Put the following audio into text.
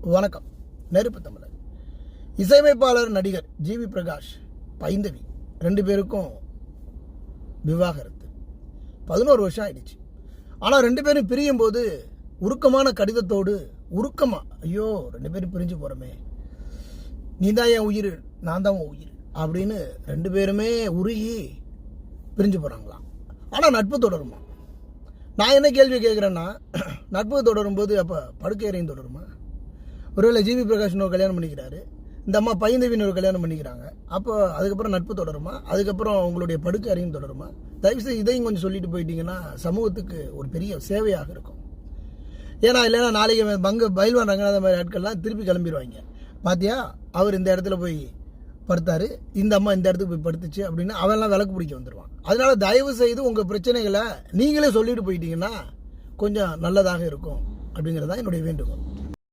வணக்கம். நெருப்பு தமிழர். இசையமைப்பாளர் நடிகர் ஜிவி பிரகாஷ், பைந்தவி 2 பேருக்கும் விவாகரத்து. 11 வருஷம் ஆயிடுச்சு. ஆனால் 2 பேரும் பிரியும் போது உருக்கமான கடிதத்தோடு ஐயோ 2 பேரும் பிரிஞ்சு போகிறோமே, நீ தான் என் உயிர், நான் தான் உன் உயிர் அப்படின்னு 2 பேருமே உருகி பிரிஞ்சு போகிறாங்களாம். ஆனால் நட்பு தொடருமா? நான் என்ன கேள்வி கேட்குறேன்னா, நட்பு தொடரும்போது அப்போ படுக்கையறையும் தொடருமா? ஒருவேளை ஜிவி பிரகாஷ் ஒரு கல்யாணம் பண்ணிக்கிறாரு, இந்த அம்மா பைந்தவின் ஒரு கல்யாணம் பண்ணிக்கிறாங்க, அப்போ அதுக்கப்புறம் நட்பு தொடருமா? அதுக்கப்புறம் உங்களுடைய படுக்கை அறையும் தொடருமா? தயவுசெய்து இதையும் கொஞ்சம் சொல்லிட்டு போயிட்டீங்கன்னா சமூகத்துக்கு ஒரு பெரிய சேவையாக இருக்கும். ஏன்னா இல்லைன்னா நாளைக்கு பயில்வான் ரங்கநாத மாதிரி ஆட்கள்லாம் திருப்பி கிளம்பிடுவாங்க. பாத்தியா, அவர் இந்த இடத்துல போய் படுத்தாரு, இந்த அம்மா இந்த இடத்துக்கு போய் படுத்துச்சு அப்படின்னு அவெல்லாம் விளக்கு பிடிக்க வந்துடுவான். அதனால தயவு செய்து உங்கள் பிரச்சனைகளை நீங்களே சொல்லிட்டு போயிட்டீங்கன்னா கொஞ்சம் நல்லதாக இருக்கும் அப்படிங்கிறது தான் என்னுடைய வேண்டுகோள்.